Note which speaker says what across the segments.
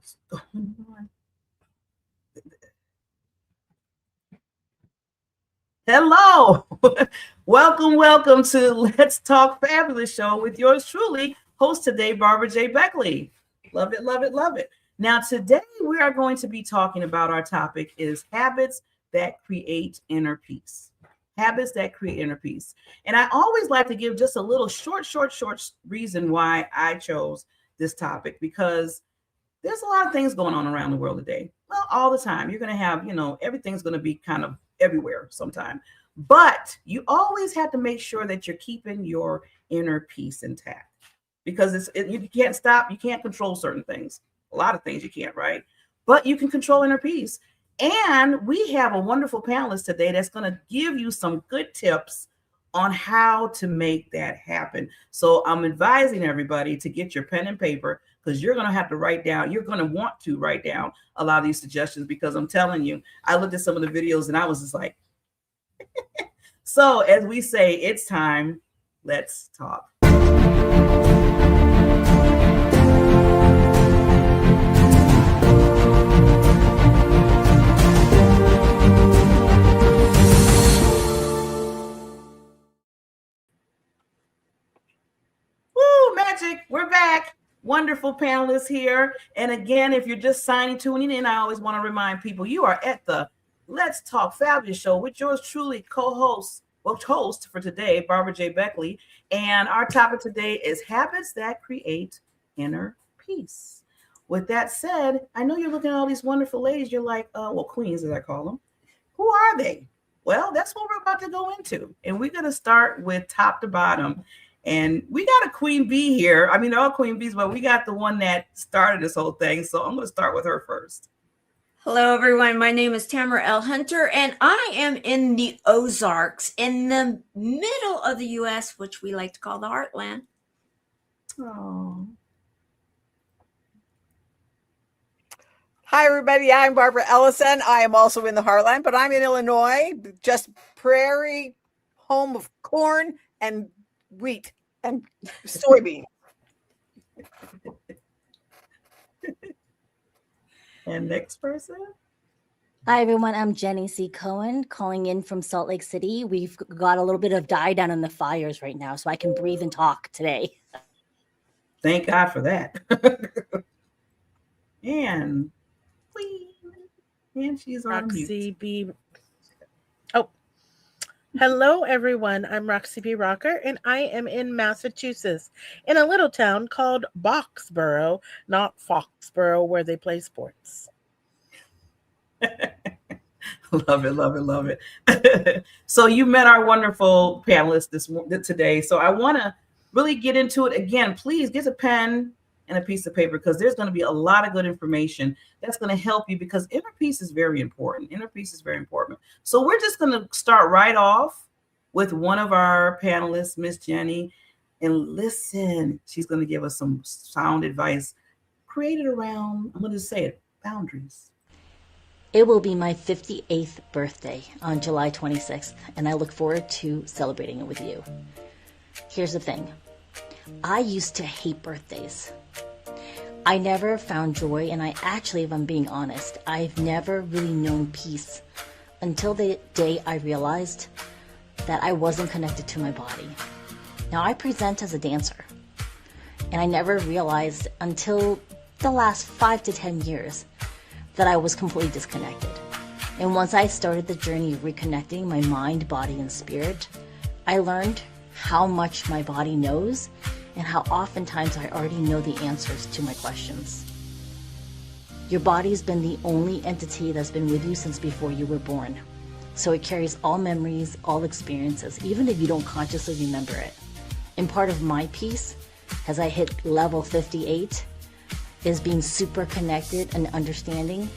Speaker 1: What's going on? Hello. welcome to Let's Talk Fabulous Show with yours truly, host today, Barbara J. Beckley. Love it, love it, love it. Now, today we are going to be talking about our topic is habits that create inner peace. Habits that create inner peace. And I always like to give just a little short reason why I chose this topic, because there's a lot of things going on around the world today. Well, all the time. You're going to have, everything's going to be kind of everywhere sometime. But you always have to make sure that you're keeping your inner peace intact, because you can't stop. You can't control certain things. A lot of things you can't, right? But you can control inner peace. And we have a wonderful panelist today that's going to give you some good tips on how to make that happen. So I'm advising everybody to get your pen and paper, because you're going to have to write down, you're going to want to write down a lot of these suggestions, because I'm telling you, I looked at some of the videos and I was just like, so as we say, it's time, let's talk. Woo, magic, we're back. Wonderful panelists here. And again, if you're just tuning in, I always want to remind people you are at the Let's Talk Fabulous Show with yours truly, host for today, Barbara J. Beckley. And our topic today is habits that create inner peace. With that said, I know you're looking at all these wonderful ladies. You're like, queens, as I call them. Who are they? Well, that's what we're about to go into. And we're going to start with top to bottom. And we got a queen bee here. I mean, they're all queen bees, but we got the one that started this whole thing. So I'm going to start with her first.
Speaker 2: Hello, everyone. My name is Tamara L. Hunter, and I am in the Ozarks, in the middle of the U.S., which we like to call the Heartland.
Speaker 1: Oh.
Speaker 3: Hi, everybody. I'm Barbara Ellison. I am also in the Heartland, but I'm in Illinois, just prairie, home of corn and wheat and soybean.
Speaker 1: And next person.
Speaker 4: Hi, everyone. I'm Jenny C. Cohen, calling in from Salt Lake City. We've got a little bit of die down in the fires right now, so I can breathe and talk today.
Speaker 1: Thank God for that. And she's on
Speaker 5: Roxy
Speaker 1: mute.
Speaker 5: B. Oh, hello, everyone. I'm Roxy B. Rocker, and I am in Massachusetts, in a little town called Boxborough, not Foxborough, where they play sports.
Speaker 1: Love it, love it, love it. So you met our wonderful panelists today. So I want to really get into it. Again, please get a pen and a piece of paper, because there's going to be a lot of good information that's going to help you, because inner peace is very important. Inner peace is very important. So we're just going to start right off with one of our panelists, Miss Jenny. And listen, she's going to give us some sound advice created around, I'm going to say it, boundaries.
Speaker 4: It will be my 58th birthday on July 26th, and I look forward to celebrating it with you. Here's the thing. I used to hate birthdays. I never found joy, and if I'm being honest, I've never really known peace until the day I realized that I wasn't connected to my body. Now, I present as a dancer, and I never realized until the last 5 to 10 years that I was completely disconnected. And once I started the journey of reconnecting my mind, body, and spirit, I learned how much my body knows and how oftentimes I already know the answers to my questions. Your body's been the only entity that's been with you since before you were born. So it carries all memories, all experiences, even if you don't consciously remember it. And part of my peace, as I hit level 58, is being super connected and understanding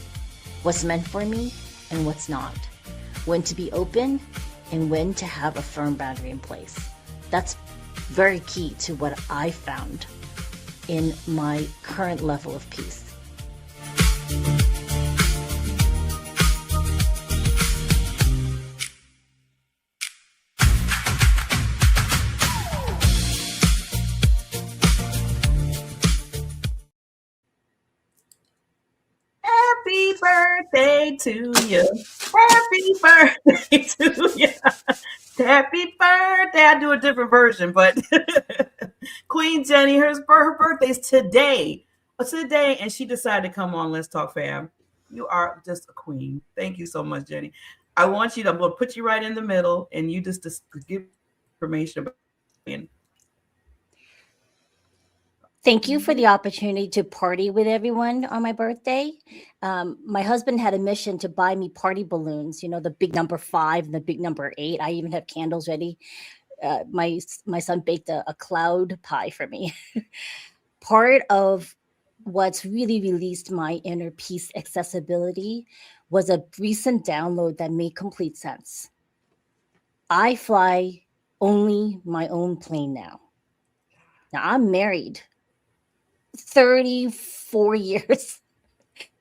Speaker 4: what's meant for me and what's not. When to be open and when to have a firm boundary in place. That's very key to what I found in my current level of peace.
Speaker 1: birthday to you. Happy birthday to you. Happy birthday. I do a different version, but Queen Jenny, her birthday's today. Today, and she decided to come on Let's Talk Fam. You are just a queen. Thank you so much, Jenny. I'm going to put you right in the middle, and you just give information about it.
Speaker 4: Thank you for the opportunity to party with everyone on my birthday. My husband had a mission to buy me party balloons, the big number 5 and the big number 8. I even have candles ready. My son baked a cloud pie for me. Part of what's really released my inner peace accessibility was a recent download that made complete sense. I fly only my own plane now. Now I'm married 34 years.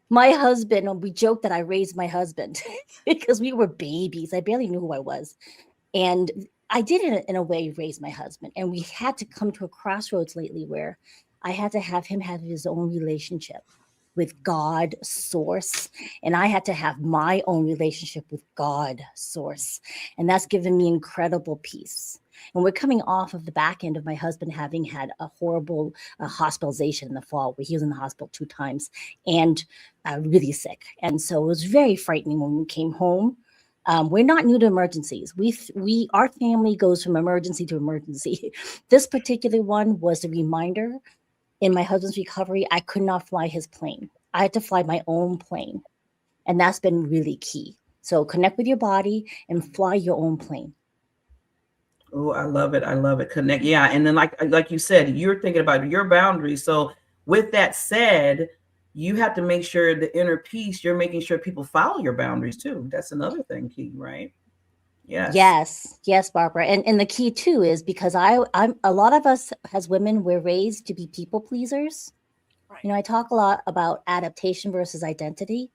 Speaker 4: My husband, we joked that I raised my husband because we were babies. I barely knew who I was. And I did, in a way, raise my husband. And we had to come to a crossroads lately where I had to have him have his own relationship with God source. And I had to have my own relationship with God source. And that's given me incredible peace. And we're coming off of the back end of my husband having had a horrible hospitalization in the fall, where he was in the hospital 2 times and really sick. And so it was very frightening when we came home. We're not new to emergencies. Our family goes from emergency to emergency. This particular one was a reminder in my husband's recovery. I could not fly his plane. I had to fly my own plane. And that's been really key. So connect with your body and fly your own plane.
Speaker 1: Oh, I love it. I love it. Connect. Yeah. And then like you said, you're thinking about your boundaries. So with that said, you have to make sure the inner peace, you're making sure people follow your boundaries too. That's another thing key, right? Yes,
Speaker 4: Barbara. And the key too is because I'm a lot of us as women, we're raised to be people pleasers. Right. I talk a lot about adaptation versus identity.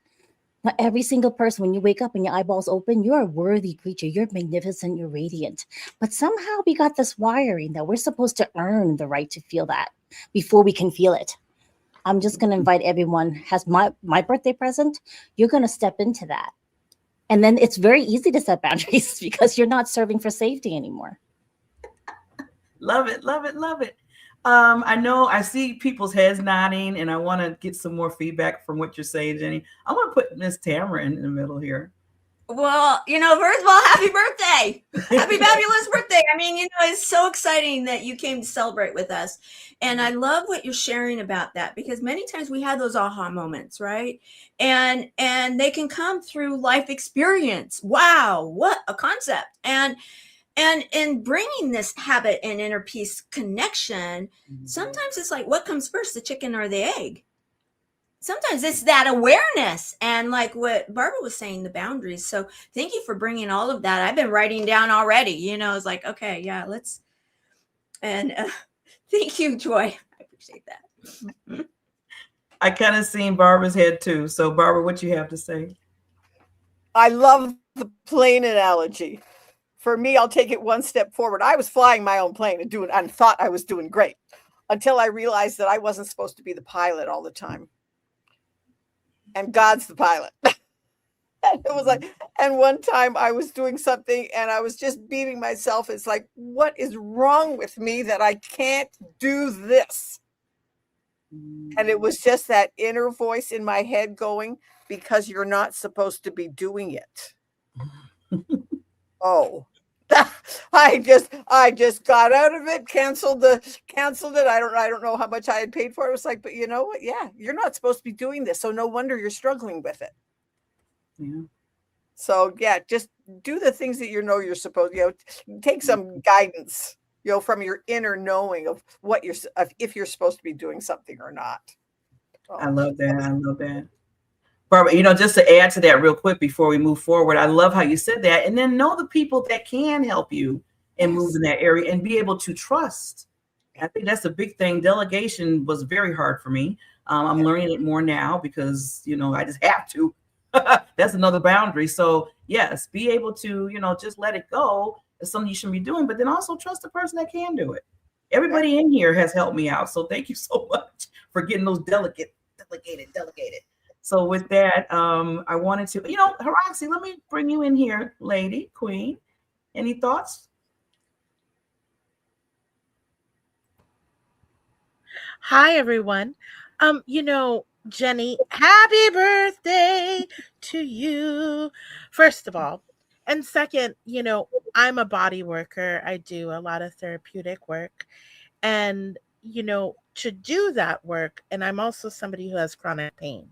Speaker 4: Not every single person, when you wake up and your eyeballs open, you're a worthy creature. You're magnificent. You're radiant. But somehow we got this wiring that we're supposed to earn the right to feel that before we can feel it. I'm just going to invite everyone, has my birthday present, you're going to step into that. And then it's very easy to set boundaries because you're not serving for safety anymore.
Speaker 1: Love it, love it, love it. I know I see people's heads nodding, and I want to get some more feedback from what you're saying, Jenny. I want to put Miss Tamara in the middle here.
Speaker 2: Well, first of all, happy birthday. Happy fabulous birthday. I mean, it's so exciting that you came to celebrate with us. And I love what you're sharing about that, because many times we have those aha moments, right? And they can come through life experience. Wow, what a concept. And in bringing this habit and inner peace connection, sometimes it's like, what comes first, the chicken or the egg? Sometimes it's that awareness, and like what Barbara was saying, the boundaries. So thank you for bringing all of that. I've been writing down already, it's like, okay, yeah, let's, and thank you, Joy. I appreciate that.
Speaker 1: I kind of seen Barbara's head too. So Barbara, what you have to say?
Speaker 3: I love the plane analogy. For me, I'll take it one step forward. I was flying my own plane and thought I was doing great until I realized that I wasn't supposed to be the pilot all the time. And God's the pilot. And it was like, and one time I was doing something and I was just beating myself. It's like, what is wrong with me that I can't do this? And it was just that inner voice in my head going, because you're not supposed to be doing it. Oh, I just got out of it, canceled it. I don't know how much I had paid for it. It was like, but you know what? Yeah, you're not supposed to be doing this. So no wonder you're struggling with it. Yeah. So yeah, just do the things that you're supposed, take some guidance, from your inner knowing of what if you're supposed to be doing something or not. Oh.
Speaker 1: I love that. I love that. Barbara, just to add to that real quick before we move forward, I love how you said that. And then know the people that can help you and move in that area and be able to trust. I think that's a big thing. Delegation was very hard for me. I'm learning it more now because, I just have to. That's another boundary. So yes, be able to, just let it go. It's something you shouldn't be doing, but then also trust the person that can do it. Everybody in here has helped me out. So thank you so much for getting those delegated. So with that, I wanted to, Roxy, let me bring you in here, lady, queen. Any thoughts?
Speaker 5: Hi, everyone. Jenny, happy birthday to you, first of all. And second, I'm a body worker. I do a lot of therapeutic work. And, to do that work, and I'm also somebody who has chronic pain.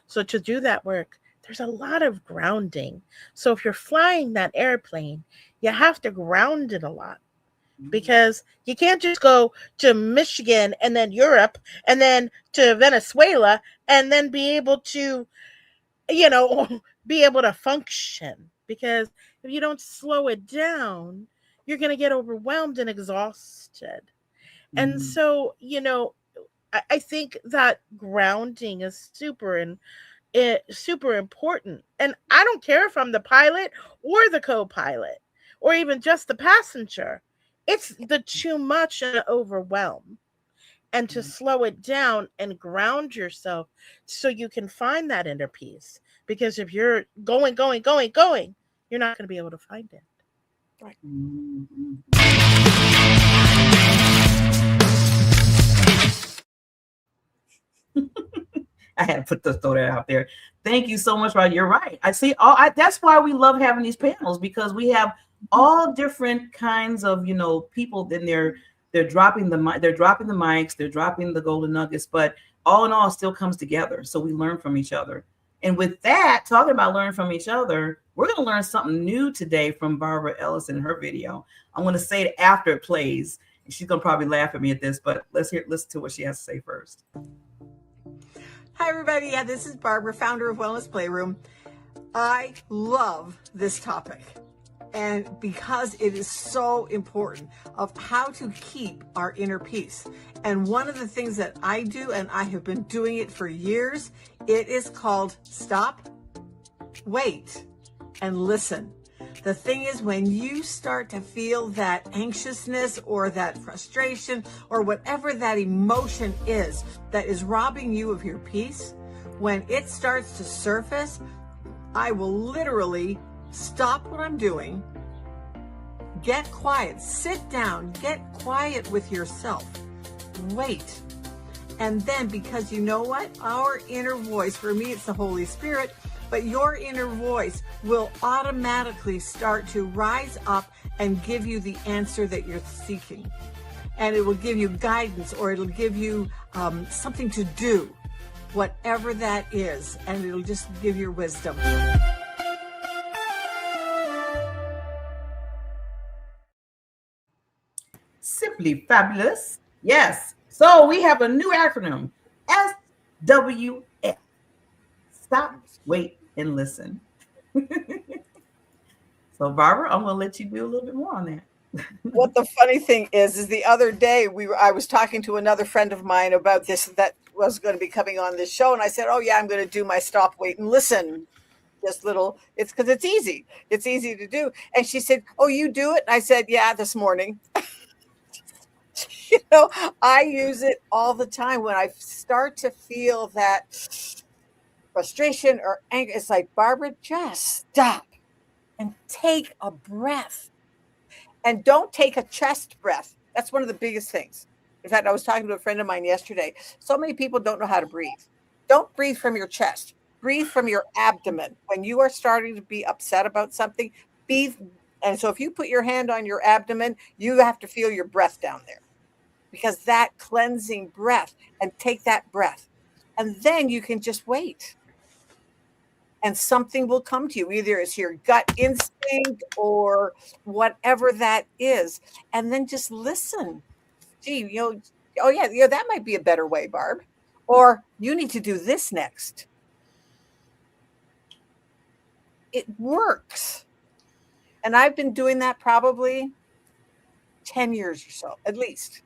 Speaker 5: So to do that work, there's a lot of grounding. So if you're flying that airplane, you have to ground it a lot because you can't just go to Michigan and then Europe and then to Venezuela and then be able to, be able to function. Because if you don't slow it down, you're going to get overwhelmed and exhausted. And so, I think that grounding is super important. And I don't care if I'm the pilot or the co-pilot or even just the passenger. It's the too much and overwhelm. And to slow it down and ground yourself so you can find that inner peace. Because if you're going, you're not going to be able to find it.
Speaker 3: Right.
Speaker 1: I had to throw that out there. Thank you so much, Rod. You're right. I see. That's why we love having these panels, because we have all different kinds of people. Then they're dropping the mics, they're dropping the golden nuggets, but all in all, it still comes together. So we learn from each other. And with that, talking about learning from each other, we're going to learn something new today from Barbara Ellison in her video. I'm going to say it after it plays. And she's going to probably laugh at me at this, but listen to what she has to say first.
Speaker 3: Hi, everybody. Yeah, this is Barbara, founder of Wellness Playroom. I love this topic, and because it is so important of how to keep our inner peace. And one of the things that I do, and I have been doing it for years, it is called stop, wait, and listen. The thing is, when you start to feel that anxiousness or that frustration or whatever that emotion is that is robbing you of your peace, when it starts to surface, I will literally stop what I'm doing, get quiet, sit down, get quiet with yourself, wait. And then, because you know what? Our inner voice, for me, it's the Holy Spirit, but your inner voice will automatically start to rise up and give you the answer that you're seeking. And it will give you guidance, or it'll give you something to do, whatever that is, and it'll just give you wisdom.
Speaker 1: Simply fabulous. Yes. So we have a new acronym, SWF. Stop, wait, and listen. So Barbara, I'm going to let you do a little bit more on that.
Speaker 3: What the funny thing is the other day I was talking to another friend of mine about this that was going to be coming on this show, and I said, "Oh yeah, I'm going to do my stop, wait, and listen." Just little, it's because it's easy. It's easy to do. And she said, "Oh, you do it?" And I said, "Yeah, this morning." I use it all the time when I start to feel that frustration or anger. It's like, Barbara, just stop and take a breath. And don't take a chest breath. That's one of the biggest things. In fact, I was talking to a friend of mine yesterday. So many people don't know how to breathe. Don't breathe from your chest. Breathe from your abdomen. When you are starting to be upset about something, breathe. And so if you put your hand on your abdomen, you have to feel your breath down there, because that cleansing breath, and take that breath. And then you can just wait. And something will come to you. Either it's your gut instinct or whatever that is. And then just listen. Gee, oh yeah, that might be a better way, Barb. Or you need to do this next. It works. And I've been doing that probably 10 years or so, at least.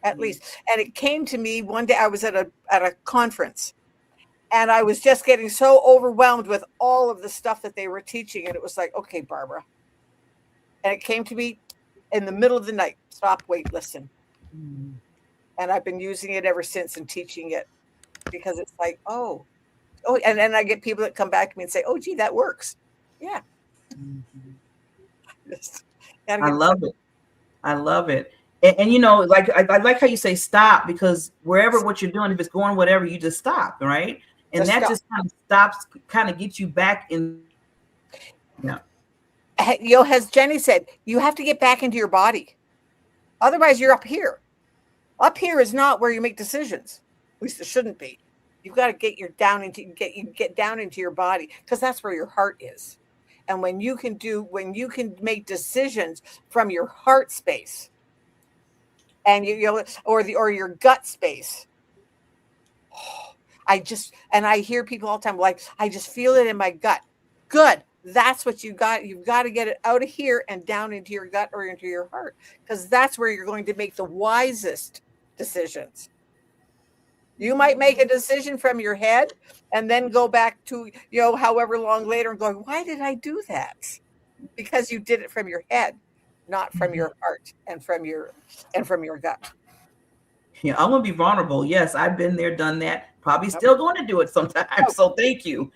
Speaker 3: And it came to me one day. I was at a conference, and I was just getting so overwhelmed with all of the stuff that they were teaching. And it was like, okay, Barbara. And it came to me in the middle of the night. Stop, wait, listen. And I've been using it ever since and teaching it, because it's like, oh, oh, and then I get people that come back to me and say, oh, gee, that works. Yeah.
Speaker 1: I love it. I love it. And you know, like I like how you say stop, because wherever what you're doing, if it's going whatever, you just stop, right? And
Speaker 3: Just
Speaker 1: that
Speaker 3: stop.
Speaker 1: just kind of stops, kind of gets you back in. Yeah.
Speaker 3: As Jenny said, you have to get back into your body. Otherwise, you're up here. Up here is not where you make decisions. At least it shouldn't be. You've got to get down into your body, because that's where your heart is. And when you can make decisions from your heart space, and or your gut space. I hear people all the time like, I just feel it in my gut. Good. That's what you got. You've got to get it out of here and down into your gut or into your heart, because that's where you're going to make the wisest decisions. You might make a decision from your head and then go back to, however long later and going, why did I do that? Because you did it from your head, not from your heart and from your gut.
Speaker 1: Yeah, I'm gonna be vulnerable. Yes, I've been there, done that. Probably still going to do it sometimes. So thank you.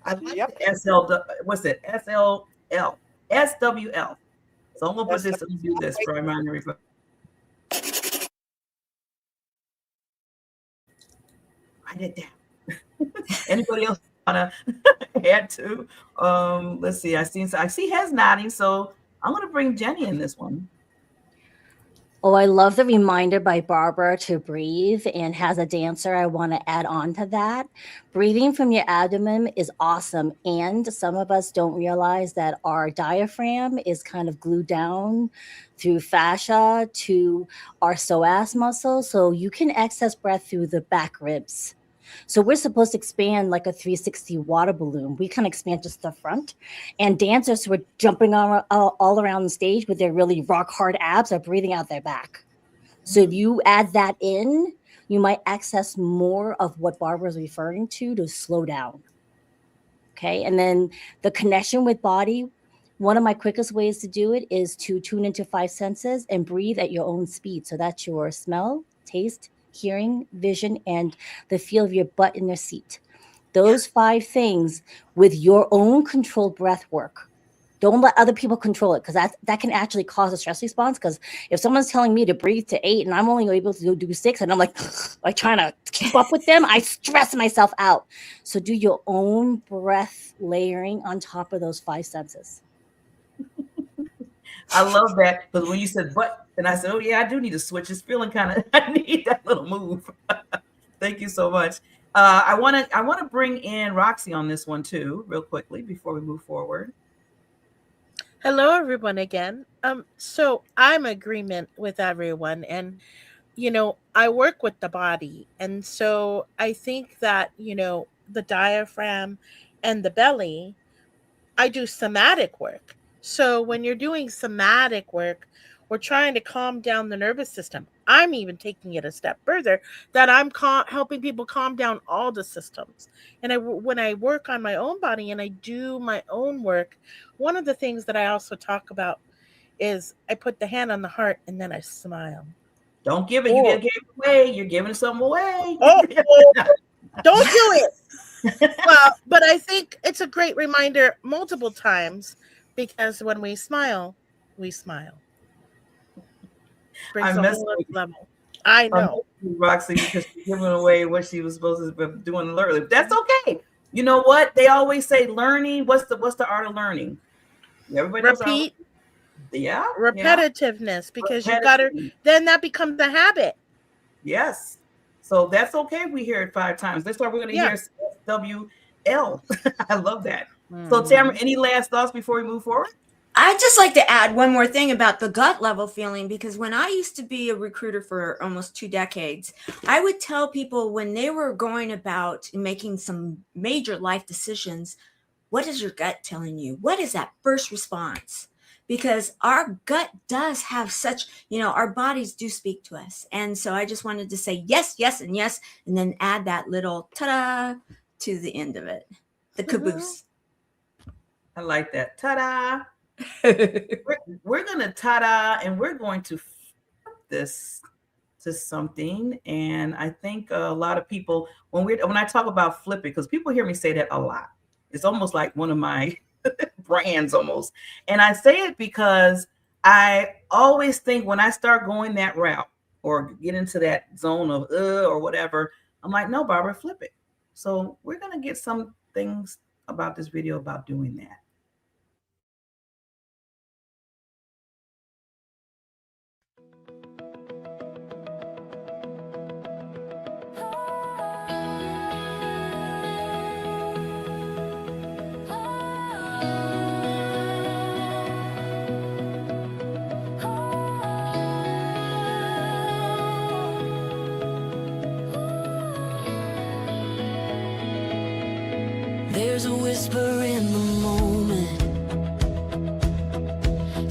Speaker 1: I like the SL. What's it? SLL. SWL. So I'm gonna put this and do this primary. Write it down. Anybody else wanna add to? Let's see. I see heads nodding, so I'm gonna bring Jenny in this one.
Speaker 4: Oh, I love the reminder by Barbara to breathe. And as a dancer, I want to add on to that. Breathing from your abdomen is awesome. And some of us don't realize that our diaphragm is kind of glued down through fascia to our psoas muscle. So you can access breath through the back ribs. So we're supposed to expand like a 360 water balloon. We can expand just the front. And dancers who are jumping all around the stage with their really rock hard abs are breathing out their back. So if you add that in, you might access more of what Barbara's referring to slow down. Okay. And then the connection with body. One of my quickest ways to do it is to tune into 5 senses and breathe at your own speed. So that's your smell, taste, hearing, vision, and the feel of your butt in the seat. Those 5 things with your own controlled breath work. Don't let other people control it, because that can actually cause a stress response. Because if someone's telling me to breathe to 8 and I'm only able to do 6 and I'm like trying to keep up with them, I stress myself out. So do your own breath layering on top of those 5 senses.
Speaker 1: I love that, because when you said but, and I said, oh yeah, I do need to switch. It's feeling kind of, I need that little move. Thank you so much. I want to bring in Roxy on this one too, real quickly before we move forward.
Speaker 5: Hello, everyone again. So I'm in agreement with everyone, and I work with the body, and so I think that the diaphragm and the belly, I do somatic work. So when you're doing somatic work, we're trying to calm down the nervous system. I'm even taking it a step further, that I'm helping people calm down all the systems. And when I work on my own body and I do my own work, one of the things that I also talk about is I put the hand on the heart and then I smile.
Speaker 1: Don't give it. You gave it away. You're giving something away.
Speaker 5: Oh, don't do it. Well, but I think it's a great reminder multiple times, because when we smile, we smile. Brings a whole other level. I know,
Speaker 1: Roxy, because she's giving away what she was supposed to be doing earlier. That's okay. You know what? They always say learning. What's the art of learning? Everybody knows
Speaker 5: repeat.
Speaker 1: Yeah.
Speaker 5: Repetitiveness, because you got to. Then that becomes a habit.
Speaker 1: Yes. So that's okay. We hear it 5 times. That's why we're going to hear SWL. I love that. So Tamara, any last thoughts before we move forward?
Speaker 2: I'd just like to add one more thing about the gut level feeling, because when I used to be a recruiter for almost 2 decades, I would tell people when they were going about making some major life decisions, what is your gut telling you? What is that first response? Because our gut does have such, our bodies do speak to us. And so I just wanted to say yes, yes, and yes, and then add that little ta-da to the end of it, the caboose.
Speaker 1: I like that. Ta-da. We're going to ta-da, and we're going to flip this to something. And I think a lot of people, when I talk about flip it, because people hear me say that a lot, it's almost like one of my brands almost. And I say it because I always think when I start going that route or get into that zone of or whatever, I'm like, no, Barbara, flip it. So we're going to get some things about this video about doing that.
Speaker 6: There's a whisper in the moment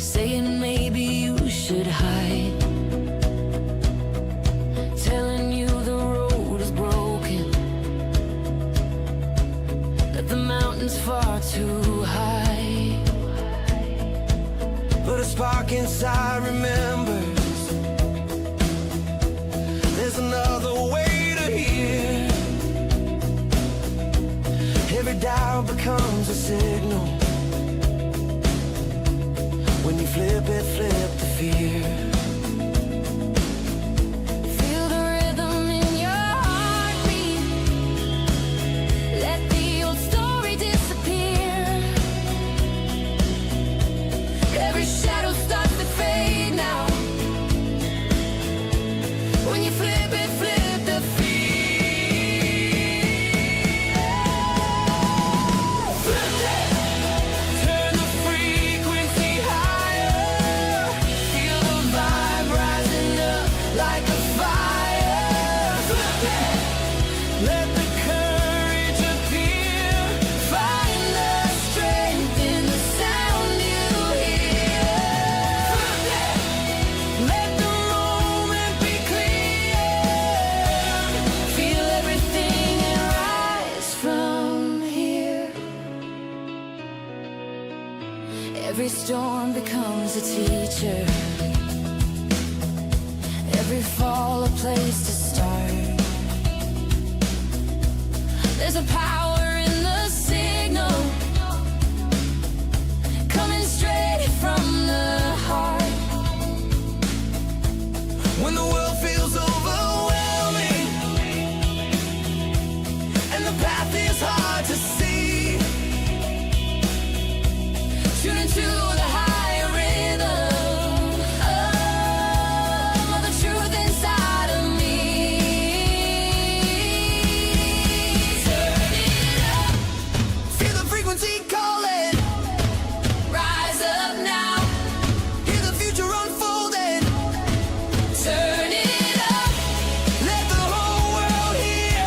Speaker 6: saying maybe you should hide, telling you the road is broken, that the mountain's far too high. But a spark inside remembers there's another way to hear. Every doubt becomes a signal. When you flip it, flip the fear. Feel the rhythm in your heartbeat. Let the old story disappear. Every shadow starts to fade now. When you flip it, flip the fear. Every storm becomes a teacher. Every fall a place to start. There's a power in the signal, coming straight from the heart. When the world feels overwhelming and the path is hard to see, tune into the higher rhythm of the truth inside of me. Turn it up, feel the frequency calling. Rise up now, hear the future unfolding. Turn it up, let the whole world hear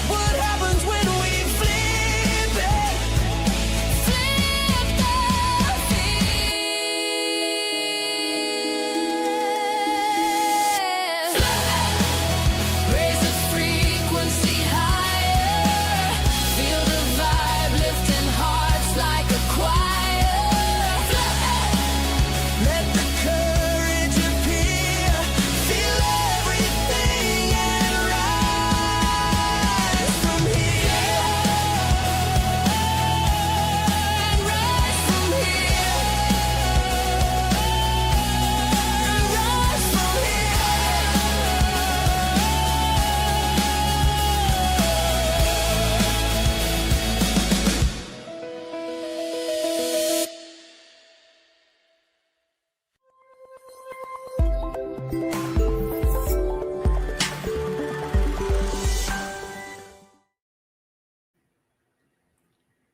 Speaker 6: what happens when we flip it. Flip the raise the frequency higher. Feel the vibe lifting hearts like a choir. Let the courage appear. Feel everything and rise from here. And rise from here. And rise from here.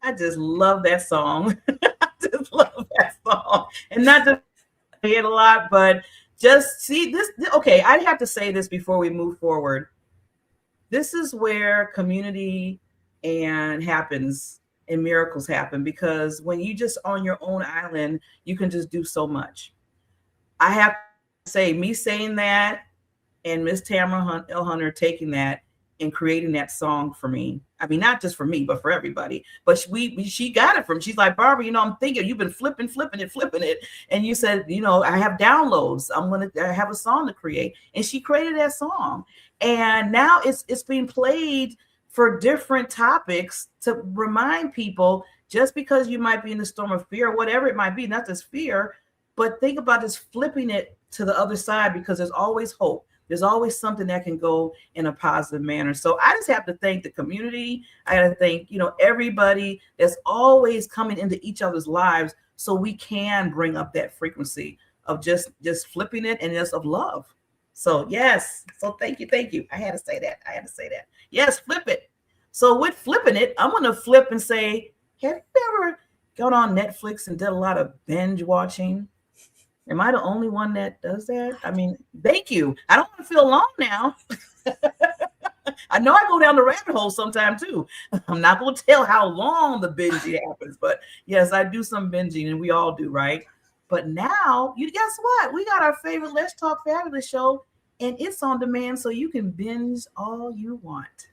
Speaker 1: I just love that song. I just love that song. And not just say it a lot, but just see this. Okay, I have to say this before we move forward. This is where community and happens and miracles happen, because when you just on your own island, you can just do so much. I have to say, me saying that and Miss Tamara L. Hunter taking that and creating that song for me I mean, not just for me, but for everybody. But she got it from, she's like, Barbara, I'm thinking you've been flipping it. And you said, I have downloads. I have a song to create. And she created that song. And now it's being played for different topics to remind people, just because you might be in the storm of fear, whatever it might be, not just fear, but think about this, flipping it to the other side, because there's always hope. There's always something that can go in a positive manner. So I just have to thank the community. I got to thank, everybody that's always coming into each other's lives, so we can bring up that frequency of just flipping it, and just of love. So yes. So thank you. I had to say that. Yes, flip it. So with flipping it, I'm going to flip and say, have you ever gone on Netflix and did a lot of binge watching? Am I the only one that does that? I mean, thank you. I don't want to feel alone now. I know I go down the rabbit hole sometime too. I'm not going to tell how long the binging happens, but yes, I do some binging, and we all do, right? But now, you guess what? We got our favorite Let's Talk Fabulous show, and it's on demand, so you can binge all you want.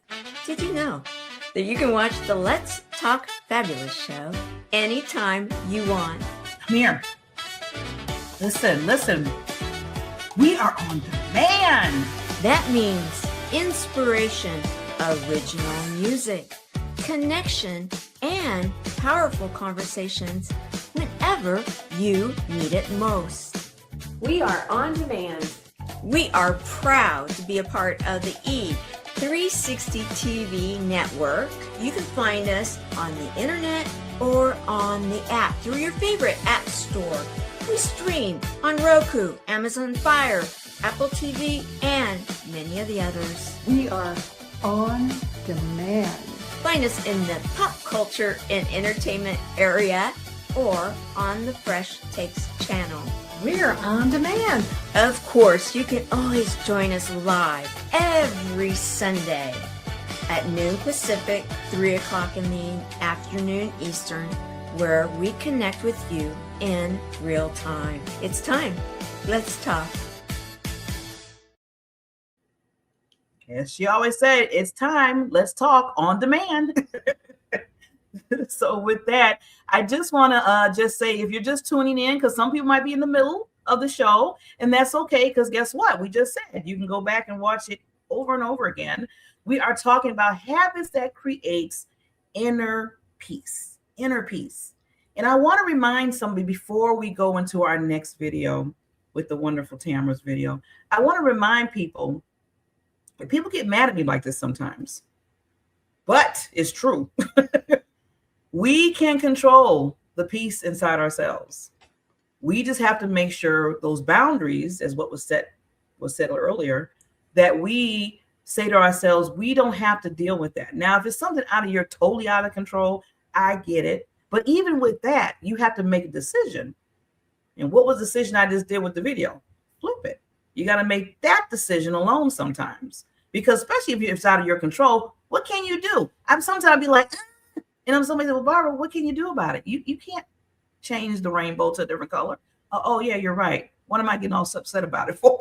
Speaker 2: Did you know that you can watch the Let's Talk Fabulous show anytime you want?
Speaker 1: Come here. Listen. We are on demand.
Speaker 2: That means inspiration, original music, connection, and powerful conversations whenever you need it most.
Speaker 7: We are on demand.
Speaker 2: We are proud to be a part of the E360 TV network. You can find us on the internet or on the app through your favorite app store. We stream on Roku, Amazon Fire, Apple TV, and many of the others.
Speaker 7: We are on demand.
Speaker 2: Find us in the pop culture and entertainment area or on the Fresh Takes channel.
Speaker 7: We're on demand.
Speaker 2: Of course, you can always join us live every Sunday at noon Pacific, 3 o'clock in the afternoon Eastern, where we connect with you in real time. It's time. Let's talk.
Speaker 1: As she always said, it's time. Let's talk on demand. So with that, I just want to just say, if you're just tuning in, because some people might be in the middle of the show, and that's okay, because guess what? We just said you can go back and watch it over and over again. We are talking about habits that creates inner peace. And I want to remind somebody before we go into our next video with the wonderful Tamara's video, I want to remind people, and people get mad at me like this sometimes, but it's true. We can control the peace inside ourselves. We just have to make sure those boundaries, as what was said earlier, that we say to ourselves, we don't have to deal with that. Now, if it's something totally out of control, I get it. But even with that, you have to make a decision. And what was the decision I just did with the video? Flip it. You got to make that decision alone sometimes, because especially if it's out of your control, what can you do? I'm sometimes be like, and I'm somebody that, well, Barbara, what can you do about it? You can't change the rainbow to a different color. Oh yeah, you're right. What am I getting all upset about it for?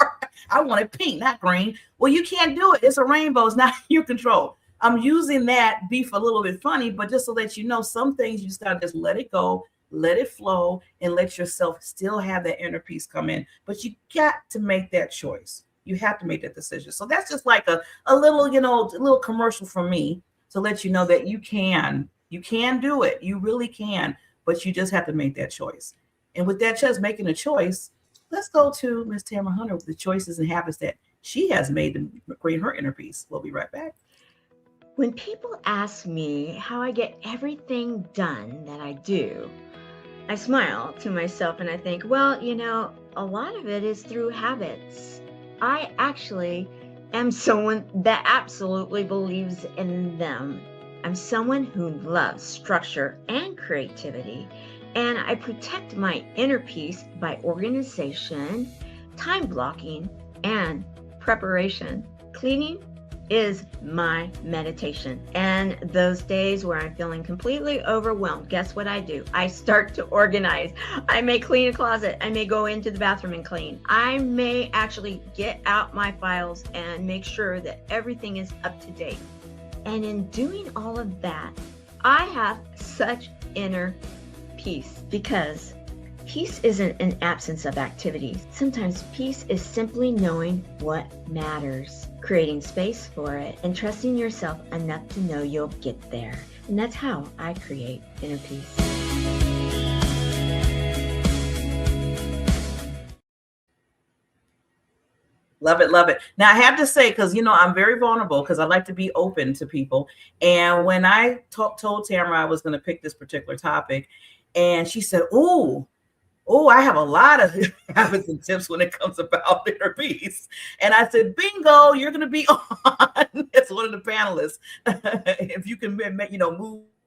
Speaker 1: I want it pink, not green. Well, you can't do it. It's a rainbow. It's not your control. I'm using that beef a little bit funny, but just so that you know, some things you just gotta just let it go, let it flow, and let yourself still have that inner peace come in. But you got to make that choice. You have to make that decision. So that's just like a little, little commercial from me to let you know that you can do it. You really can, but you just have to make that choice. And with that just making a choice, let's go to Miss Tamara Hunter with the choices and habits that she has made to create her inner peace. We'll be right back.
Speaker 2: When people ask me how I get everything done that I do, I smile to myself and I think, well, a lot of it is through habits. I actually am someone that absolutely believes in them. I'm someone who loves structure and creativity, and I protect my inner peace by organization, time blocking, and preparation. Cleaning is my meditation. And those days where I'm feeling completely overwhelmed, guess what I do? I start to organize. I may clean a closet. I may go into the bathroom and clean. I may actually get out my files and make sure that everything is up to date. And in doing all of that, I have such inner peace, because peace isn't an absence of activities. Sometimes peace is simply knowing what matters, creating space for it, and trusting yourself enough to know you'll get there. And that's how I create inner peace.
Speaker 1: Love it, love it. Now I have to say, because I'm very vulnerable, because I like to be open to people. And when I told Tamara I was going to pick this particular topic, and she said, "Oh, I have a lot of habits and tips when it comes about inner peace." And I said, "Bingo, you're going to be on as one of the panelists if you can,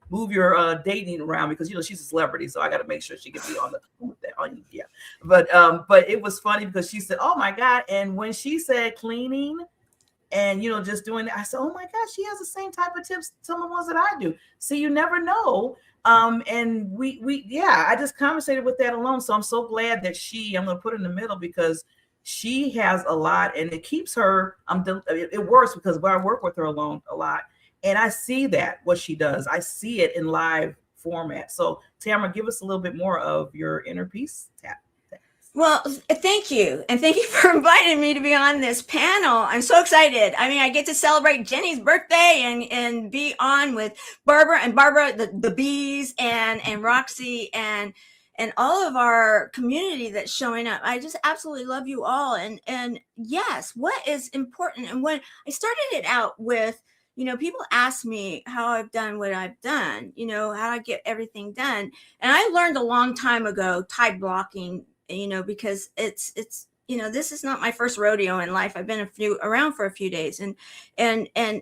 Speaker 1: move your dating around, because she's a celebrity, so I got to make sure she can be on the yeah." But it was funny because she said, "Oh my God," and when she said cleaning and just doing that, I said, "Oh my gosh, she has the same type of tips, some of the ones that I do." So you never know. And I just conversated with that alone. So I'm so glad that I'm going to put in the middle, because she has a lot, and it keeps her. It works because I work with her a lot, and I see what she does. I see it in live format. So Tamara, give us a little bit more of your inner peace tap.
Speaker 2: Well, thank you. And thank you for inviting me to be on this panel. I'm so excited. I mean, I get to celebrate Jenny's birthday and be on with Barbara, the bees, and Roxy, and all of our community that's showing up. I just absolutely love you all. And yes, what is important. And when I started it out with, people ask me how I've done what I've done, how I get everything done. And I learned a long time ago, tide blocking, because it's this is not my first rodeo in life. I've been around for a few days, and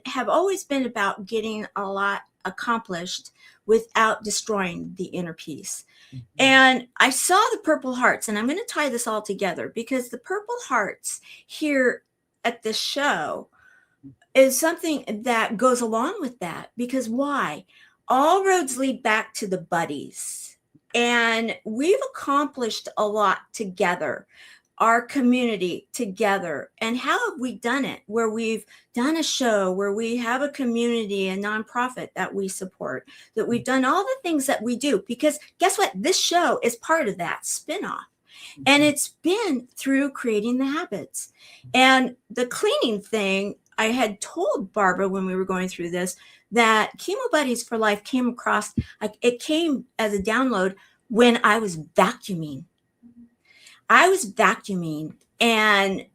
Speaker 2: have always been about getting a lot accomplished without destroying the inner peace. Mm-hmm. And I saw the Purple Hearts, and I'm going to tie this all together, because the Purple Hearts here at this show is something that goes along with that. Because why? All roads lead back to the buddies. And we've accomplished a lot together, our community together. And how have we done it? Where we've done a show, where we have a community, a nonprofit that we support, that we've done all the things that we do. Because guess what? This show is part of that spinoff. And it's been through creating the habits. And the cleaning thing, I had told Barbara when we were going through this, that Chemo Buddies for Life came across, it came as a download when I was vacuuming. And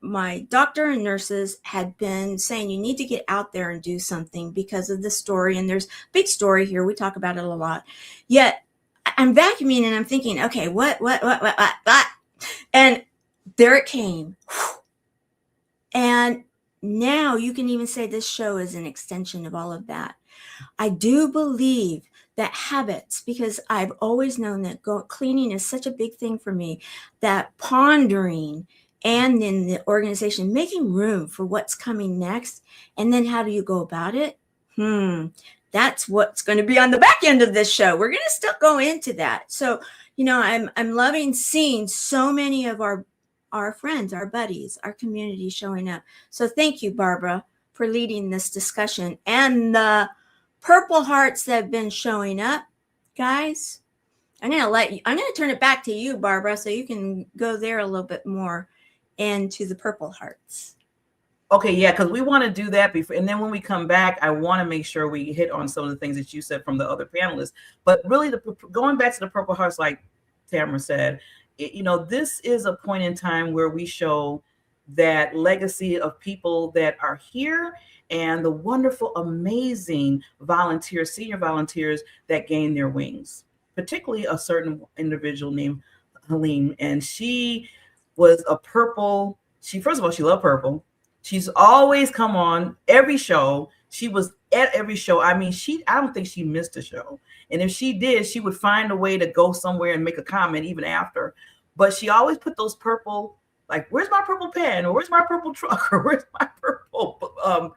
Speaker 2: my doctor and nurses had been saying, you need to get out there and do something because of the story. And there's a big story here. We talk about it a lot. Yet I'm vacuuming and I'm thinking, okay, what? And there it came. And now you can even say this show is an extension of all of that. I do believe that habits, because I've always known that cleaning is such a big thing for me, that pondering and in the organization, making room for what's coming next. And then how do you go about it? That's what's going to be on the back end of this show. We're going to still go into that. So, I'm loving seeing so many of our friends, our buddies, our community showing up. So thank you, Barbara, for leading this discussion. And the Purple Hearts that have been showing up, guys, I'm going to turn it back to you, Barbara, so you can go there a little bit more into the Purple Hearts.
Speaker 1: Okay, yeah, because we want to do that before, and then when we come back, I want to make sure we hit on some of the things that you said from the other panelists. But really, going back to the Purple Hearts, like Tamara said, this is a point in time where we show that legacy of people that are here and the wonderful, amazing volunteers, senior volunteers that gain their wings, particularly a certain individual named Helene. And she was a purple. First of all, she loved purple. She's always come on every show. She was at every show. I mean, I don't think she missed a show. And if she did, she would find a way to go somewhere and make a comment even after. But she always put those purple, like, where's my purple pen? Or where's my purple truck? Or where's my purple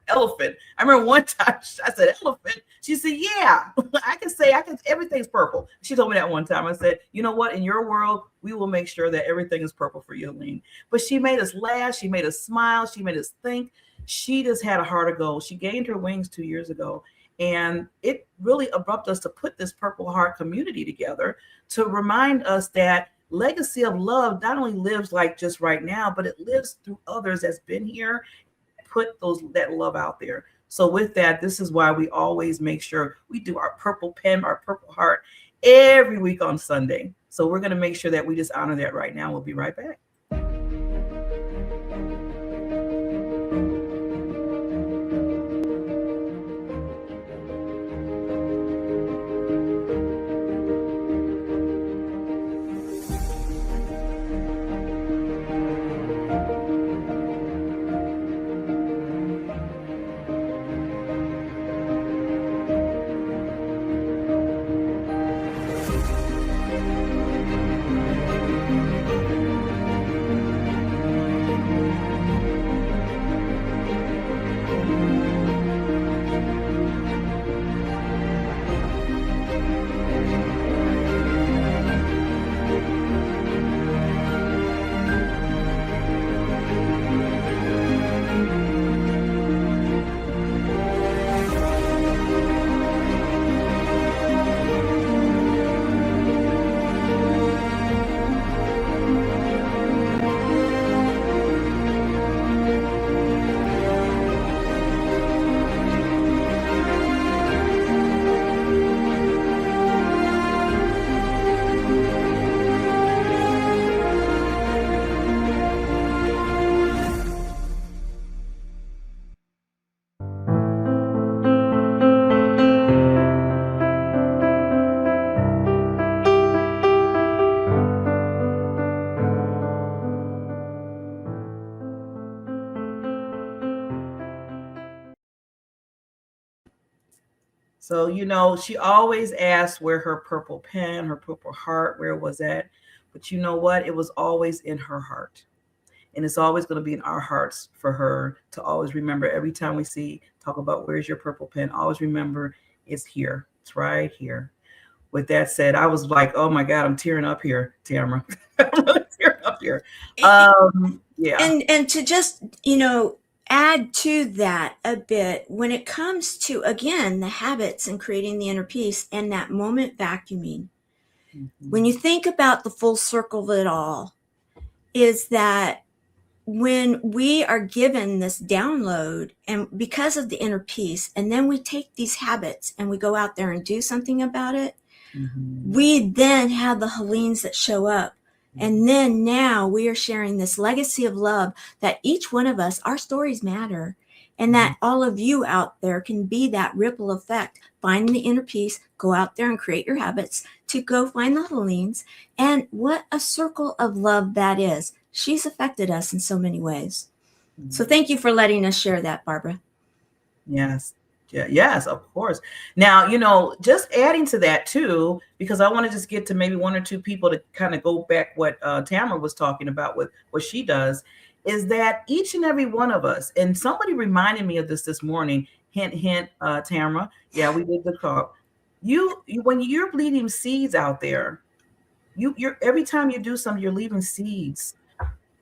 Speaker 1: elephant? I remember one time I said, elephant. She said, yeah, everything's purple. She told me that one time. I said, you know what? In your world, we will make sure that everything is purple for you, Helene. But she made us laugh. She made us smile. She made us think. she just had a heart of gold. She gained her wings 2 years ago. And it really abrupt us to put this Purple Heart community together to remind us that legacy of love not only lives like just right now, but it lives through others that's been here, put that love out there. So with that, this is why we always make sure we do our purple pen, our Purple Heart every week on Sunday. So we're going to make sure that we just honor that right now. We'll be right back. So, she always asked where her purple pen, her Purple Heart, where was that? But you know what? It was always in her heart. And it's always going to be in our hearts for her to always remember every time we talk about where's your purple pen, always remember it's here. It's right here. With that said, I was like, oh my God, I'm tearing up here, Tamara. I'm really tearing up here. Yeah.
Speaker 2: And to just, add to that a bit, when it comes to, again, the habits and creating the inner peace and that moment vacuuming, when you think about the full circle of it all, is that when we are given this download and because of the inner peace, and then we take these habits and we go out there and do something about it, we then have the Hellenes that show up. And then now we are sharing this legacy of love that each one of us, our stories matter. And that all of you out there can be that ripple effect, finding the inner peace, go out there and create your habits to go find the Hellenes. And what a circle of love that is. She's affected us in so many ways. So thank you for letting us share that, Barbara.
Speaker 1: Yes. Yeah, yes, of course. Now, just adding to that too, because I want to just get to maybe one or two people to kind of go back what Tamara was talking about with what she does, is that each and every one of us, and somebody reminded me of this morning, hint, hint, Tamara. Yeah, we did the talk. You when you're bleeding seeds out there, you're every time you do something, you're leaving seeds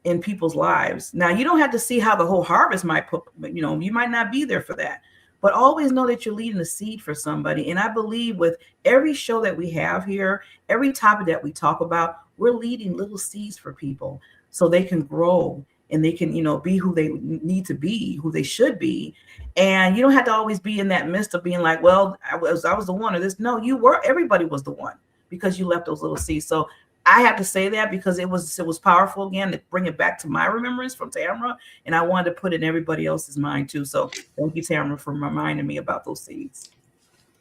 Speaker 1: in people's lives. Now, you don't have to see how the whole harvest might put, you might not be there for that. But always know that you're leading a seed for somebody. And I believe with every show that we have here, every topic that we talk about, we're leading little seeds for people so they can grow and they can, be who they need to be, who they should be. And you don't have to always be in that midst of being like, well, I was the one or this. No, everybody was the one because you left those little seeds. So I have to say that because it was powerful again to bring it back to my remembrance from Tamara, and I wanted to put it in everybody else's mind too. So thank you, Tamara, for reminding me about those seeds.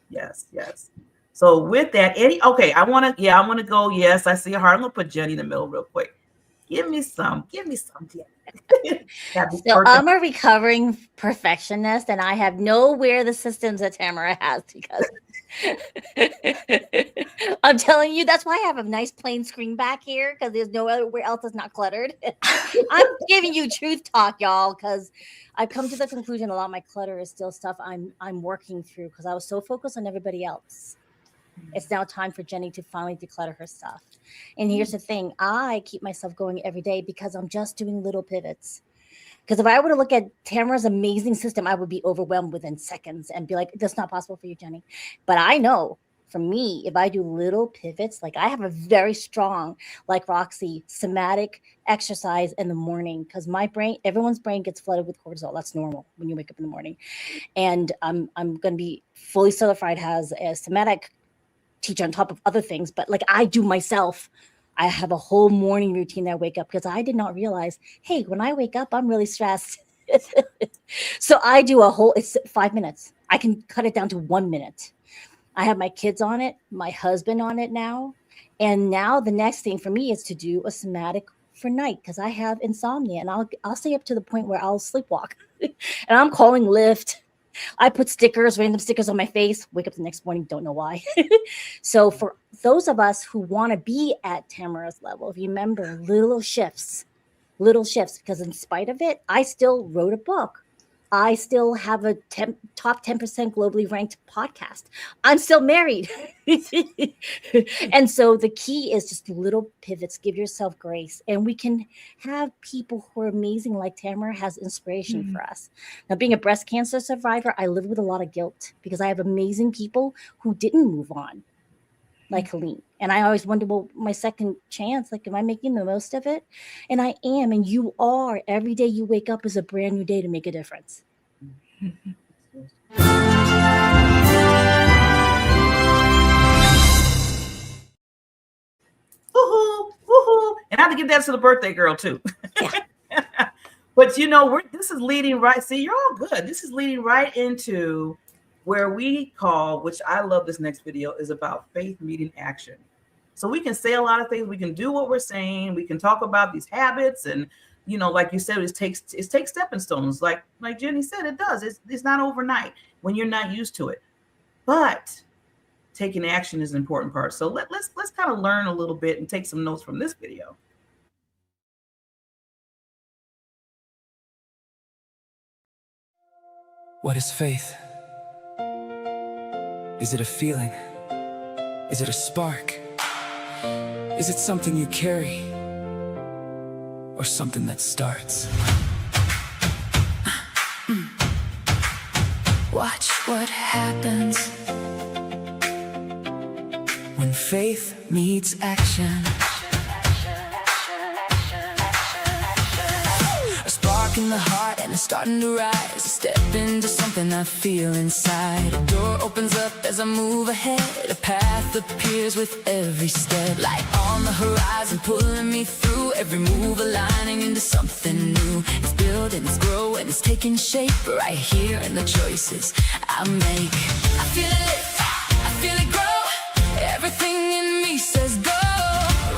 Speaker 1: Yes. So with that, I want to go. Yes, I see a heart. I'm gonna put Jenny in the middle real quick. Give me some, Jenny.
Speaker 4: So I'm a recovering perfectionist, and I have nowhere the systems that Tamara has because I'm telling you, that's why I have a nice plain screen back here because there's no other where else is not cluttered. I'm giving you truth talk, y'all, because I've come to the conclusion a lot of my clutter is still stuff I'm working through because I was so focused on everybody else. It's now time for Jenny to finally declutter her stuff. And here's the thing, I keep myself going every day because I'm just doing little pivots. Because if I were to look at Tamara's amazing system, I would be overwhelmed within seconds and be like, that's not possible for you, Jenny. But I know for me, if I do little pivots, like I have a very strong, like Roxy, somatic exercise in the morning, because my brain, everyone's brain gets flooded with cortisol. That's normal when you wake up in the morning. And I'm going to be fully certified as a somatic teacher on top of other things. But like I do myself, I have a whole morning routine that I wake up, because I did not realize, hey, when I wake up, I'm really stressed. So I do it's 5 minutes. I can cut it down to 1 minute. I have my kids on it, my husband on it now. And now the next thing for me is to do a somatic for night, because I have insomnia, and I'll stay up to the point where I'll sleepwalk. And I'm calling Lyft. I put random stickers on my face, wake up the next morning, don't know why. So for those of us who want to be at Tamara's level, remember little shifts, because in spite of it, I still wrote a book. I still have a top 10% globally ranked podcast. I'm still married. And so the key is just little pivots. Give yourself grace. And we can have people who are amazing, like Tamara has inspiration for us. Now, being a breast cancer survivor, I live with a lot of guilt, because I have amazing people who didn't move on, like Helene. And I always wonder, well, my second chance, like, am I making the most of it? And I am, and you are. Every day you wake up is a brand new day to make a difference.
Speaker 1: Woohoo, woohoo. And I have to give that to the birthday girl too. But you know, this is leading right. See, you're all good. This is leading right into where we call, which I love, this next video is about faith meeting action. So we can say a lot of things. We can do what we're saying. We can talk about these habits, and you know, like you said, it takes stepping stones. Like Jenny said, it does. It's not overnight when you're not used to it. But taking action is an important part. So let's kind of learn a little bit and take some notes from this video.
Speaker 6: What is faith? Is it a feeling? Is it a spark? Is it something you carry? Or something that starts? Watch what happens when faith meets action. A spark in the heart and it's starting to rise. Step into something I feel inside. A door opens up as I move ahead. A path appears with every step. Light on the horizon pulling me through. Every move aligning into something new. It's building, it's growing, it's taking shape right here in the choices I make. I feel it lift, I feel it grow. Everything in me says go.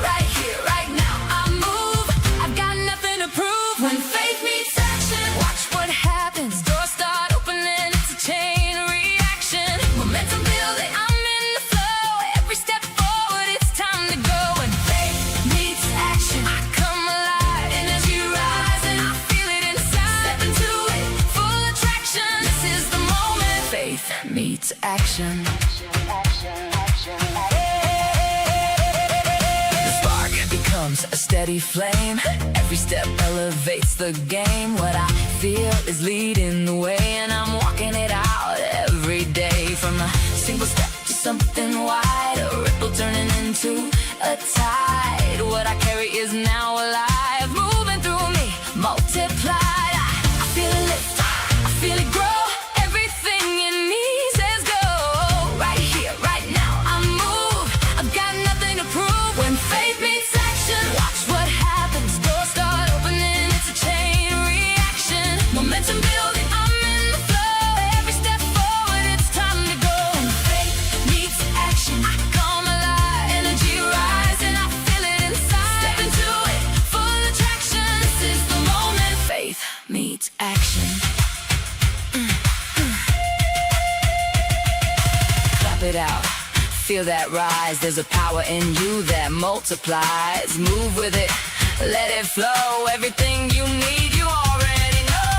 Speaker 6: Right here, right now, I move. I've got nothing to prove. When faith meets action, watch what happens. Doors start opening, it's a chain reaction. Momentum building, I'm in the flow. Every step forward, it's time to go. When faith meets action, I come alive. Energy rising, I feel it inside. Step into it, full attraction. This is the moment. Faith meets action. A steady flame. Every step elevates the game. What I feel is leading the way, and I'm walking it out every day. From a single step to something wide, a ripple turning into a tide. What I carry is now alive, moving through me, multiplied. I feel it lift, I feel it grow. Everything in me says go. Right here, right now, I move. I've got nothing to prove. When faith meets watch what happens. Doors start opening, it's a chain reaction. Momentum building, I'm in the flow. Every step forward, it's time to go. And faith meets action, I come alive. Energy rising, I feel it inside. Step into it, full attraction. This is the moment. Faith meets action. Clap it out. Feel that rise, there's a power in you that multiplies. Move with it, let it flow. Everything you need, you already know.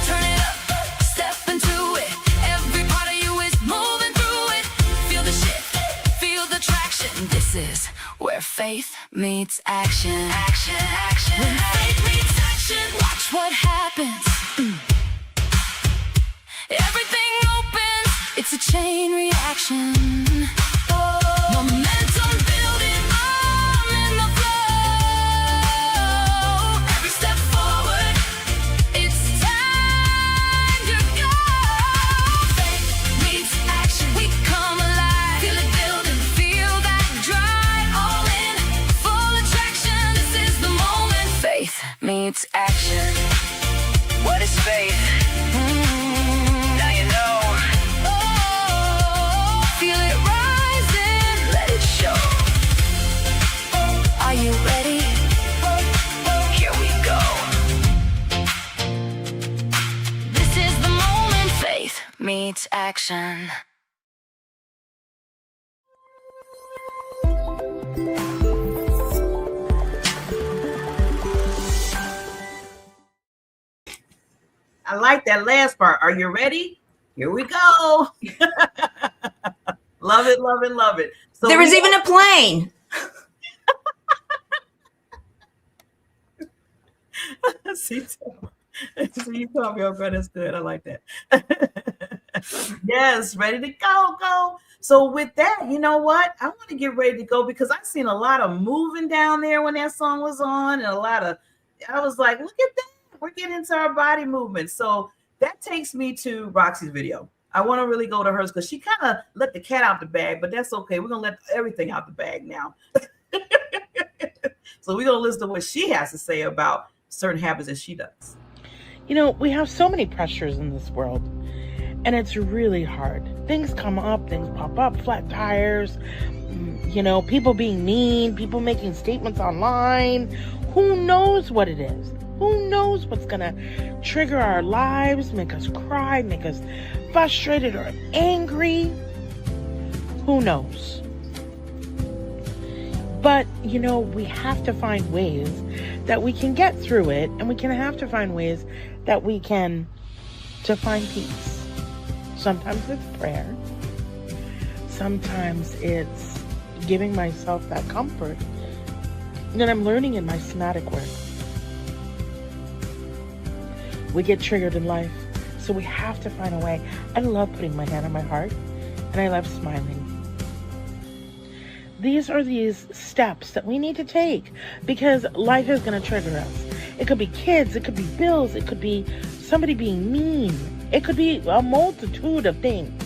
Speaker 6: Turn it up, step into it. Every part of you is moving through it. Feel the shift, feel the traction. This is where faith meets action. Action, action. When faith meets action. action, watch what happens. Everything opens, it's a chain reaction. Momentum building, I'm in the flow. Every step forward, it's time to go. Faith meets action, we come alive. Feel it building, feel that drive. All in, full attraction, this is the moment. Faith meets action. What is faith? Now you know. Oh, feel it rising, let it show. Are you ready? Here we go. This is the moment. Faith meets action.
Speaker 1: I like that last part. Are you ready? Here we go. Love it, love it, love it. So
Speaker 2: There was even a plane.
Speaker 1: See, you told me, okay, that's good. I like that. Yes, ready to go. So with that, you know what? I want to get ready to go because I've seen a lot of moving down there when that song was on, and I was like, look at that. We're getting into our body movement. So that takes me to Roxy's video. I want to really go to hers because she kind of let the cat out the bag, but that's okay. We're going to let everything out the bag now. So we're going to listen to what she has to say about certain habits that she does.
Speaker 5: You know, we have so many pressures in this world, and it's really hard. Things come up, things pop up, flat tires, you know, people being mean, people making statements online. Who knows what it is? Who knows what's going to trigger our lives, make us cry, make us frustrated or angry? Who knows? But, you know, we have to find ways that we can get through it, and we can have to find ways that we can to find peace. Sometimes it's prayer. Sometimes it's giving myself that comfort that I'm learning in my somatic work. We get triggered in life, so we have to find a way. I love putting my hand on my heart, and I love smiling. These are these steps that we need to take because life is going to trigger us. It could be kids, it could be bills, it could be somebody being mean. It could be a multitude of things.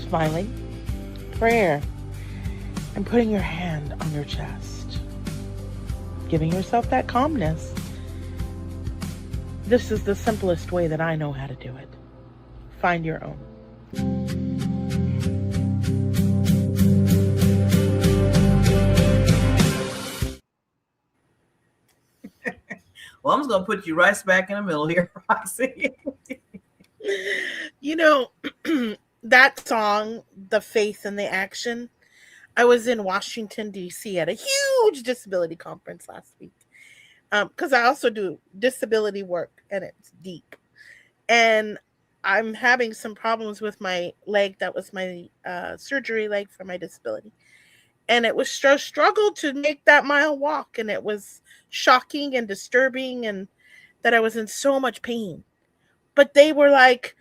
Speaker 5: Smiling, prayer, and putting your hand on your chest. Giving yourself that calmness. This is the simplest way that I know how to do it. Find your own.
Speaker 1: Well, I'm just going to put you right smack in the middle here, Roxy.
Speaker 5: You know, that song, The Faith and the Action, I was in Washington, D.C. at a huge disability conference last week. Because I also do disability work, and it's deep. And I'm having some problems with my leg. That was my surgery leg for my disability. And it was struggle to make that mile walk. And it was shocking and disturbing, and that I was in so much pain. But they were like,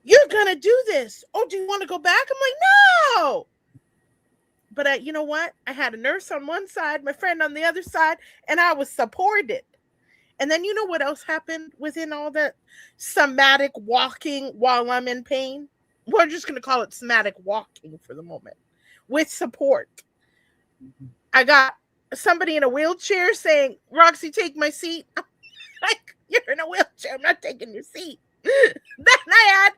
Speaker 5: you're going to do this. Oh, do you want to go back? I'm like, no. But you know what? I had a nurse on one side, my friend on the other side, and I was supported. And then you know what else happened within all that somatic walking while I'm in pain? We're just going to call it somatic walking for the moment with support. I got somebody in a wheelchair saying, Roxy, take my seat. I'm like, you're in a wheelchair. I'm not taking your seat. Then I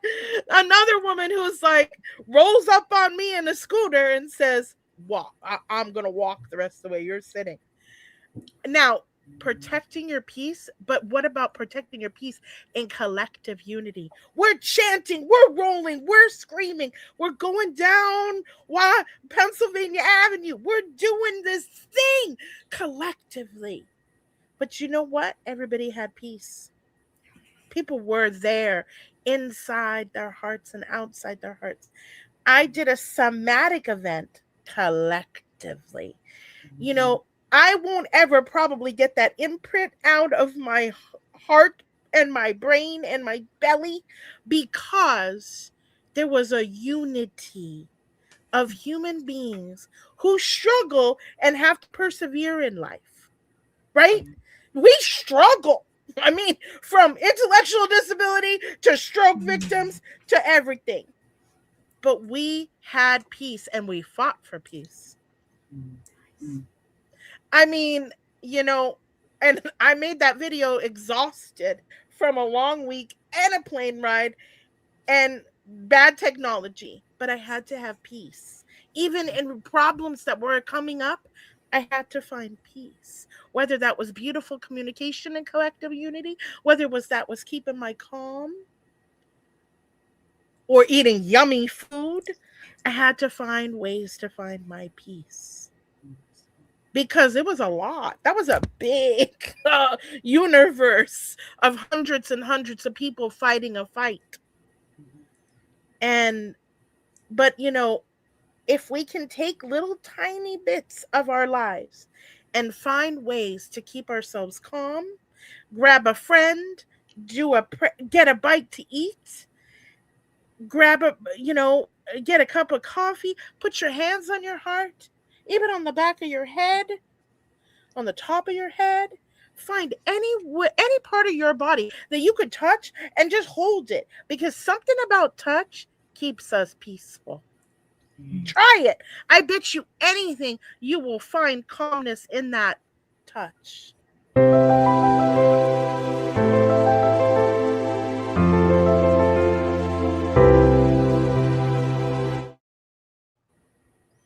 Speaker 5: had another woman who's like, rolls up on me in a scooter and says, walk. I'm going to walk the rest of the way you're sitting. Now, protecting your peace, but what about protecting your peace in collective unity? We're chanting, we're rolling, we're screaming, we're going down Pennsylvania Avenue. We're doing this thing collectively. But you know what? Everybody had peace. People were there inside their hearts and outside their hearts. I did a somatic event collectively. You know, I won't ever probably get that imprint out of my heart and my brain and my belly, because there was a unity of human beings who struggle and have to persevere in life, right? We struggle. I mean, from intellectual disability to stroke victims to everything. But we had peace and we fought for peace. I mean, and I made that video exhausted from a long week and a plane ride and bad technology, but I had to have peace. Even in problems that were coming up, I had to find peace. Whether that was beautiful communication and collective unity, whether that was keeping my calm or eating yummy food, I had to find ways to find my peace. Because it was a lot. That was a big universe of hundreds and hundreds of people fighting a fight. But if we can take little tiny bits of our lives and find ways to keep ourselves calm, grab a friend, get a bite to eat, get a cup of coffee, put your hands on your heart, even on the back of your head, on the top of your head, find any part of your body that you could touch and just hold it, because something about touch keeps us peaceful. Try it. I bet you anything you will find calmness in that touch.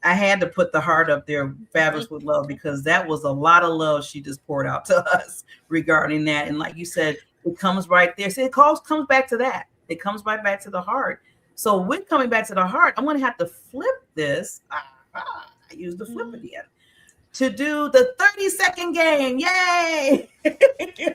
Speaker 1: I had to put the heart up there, Fabulous with Love, because that was a lot of love she just poured out to us regarding that. And like you said, it comes right there. See, comes back to that. It comes right back to the heart. So with coming back to the heart, I'm going to have to flip this. I use the flip again to do the 30-second game. Yay!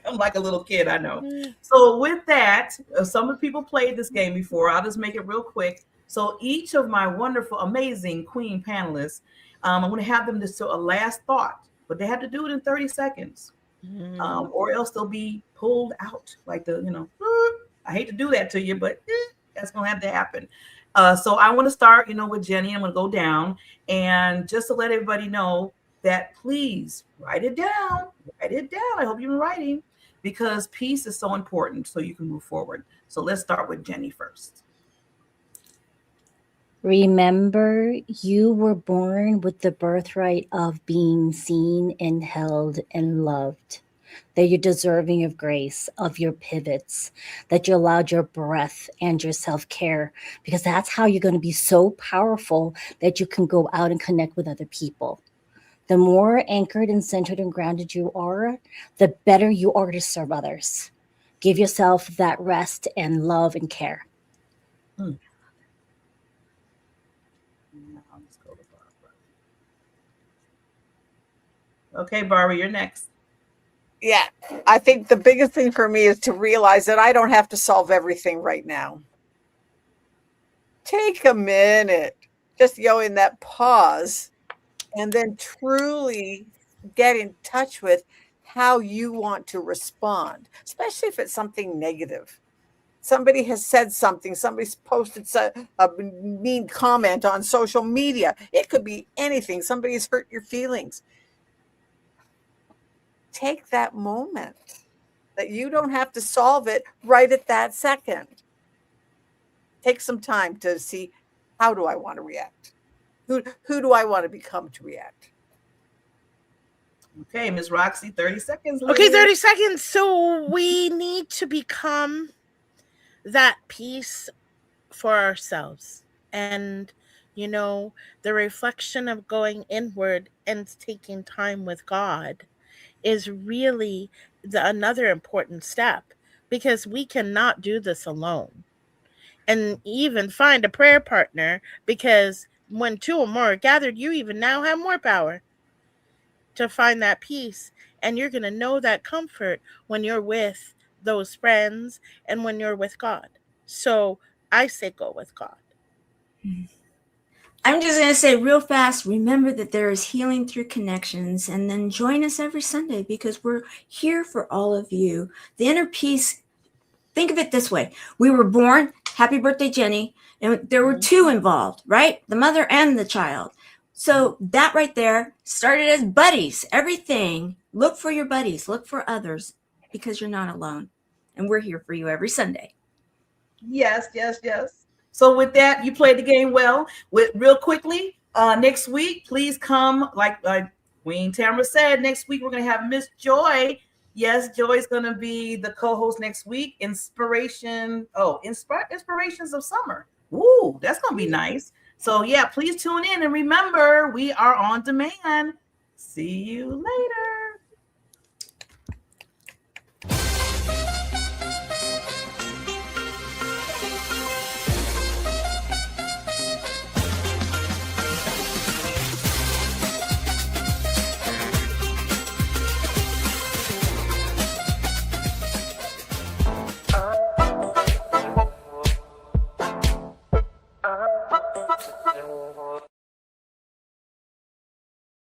Speaker 1: I'm like a little kid, I know. So with that, some of the people played this game before. I'll just make it real quick. So each of my wonderful, amazing queen panelists, I'm going to have them just do a last thought, but they have to do it in 30 seconds, or else they'll be pulled out like I hate to do that to you, but that's going to have to happen. So I want to start, with Jenny. I'm going to go down, and just to let everybody know that please write it down. Write it down. I hope you've been writing, because peace is so important so you can move forward. So let's start with Jenny first.
Speaker 4: Remember, you were born with the birthright of being seen and held and loved. That you're deserving of grace, of your pivots, that you allowed your breath and your self-care, because that's how you're going to be so powerful that you can go out and connect with other people. The more anchored and centered and grounded you are, the better you are to serve others. Give yourself that rest and love and care.
Speaker 1: Okay, Barbara, you're next.
Speaker 3: Yeah, I think the biggest thing for me is to realize that I don't have to solve everything right now. Take a minute, just in that pause, and then truly get in touch with how you want to respond, especially if it's something negative. Somebody has said something, somebody's posted a mean comment on social media. It could be anything. Somebody's hurt your feelings. Take that moment that you don't have to solve it right at that second. Take some time to see, how do I want to react? Who do I want to become to react?
Speaker 1: Okay, Ms. Roxy, 30 seconds.
Speaker 5: Okay, 30 seconds. So we need to become that peace for ourselves. And, the reflection of going inward and taking time with God is really another important step, because we cannot do this alone. And even find a prayer partner, because when two or more are gathered, you even now have more power to find that peace. And you're going to know that comfort when you're with those friends and when you're with God. So I say go with God.
Speaker 2: I'm just going to say real fast, remember that there is healing through connections, and then join us every Sunday because we're here for all of you. The inner peace, think of it this way. We were born, happy birthday, Jenny, and there were two involved, right? The mother and the child. So that right there started as buddies, everything. Look for your buddies, look for others because you're not alone. And we're here for you every Sunday.
Speaker 1: Yes, yes, yes. So with that, you played the game well. With real quickly, next week, please come. Like Queen Tamara said, next week we're going to have Miss Joy. Yes, Joy's going to be the co-host next week. Inspirations of summer. Ooh, that's going to be nice. So yeah, please tune in and remember, we are on demand. See you later.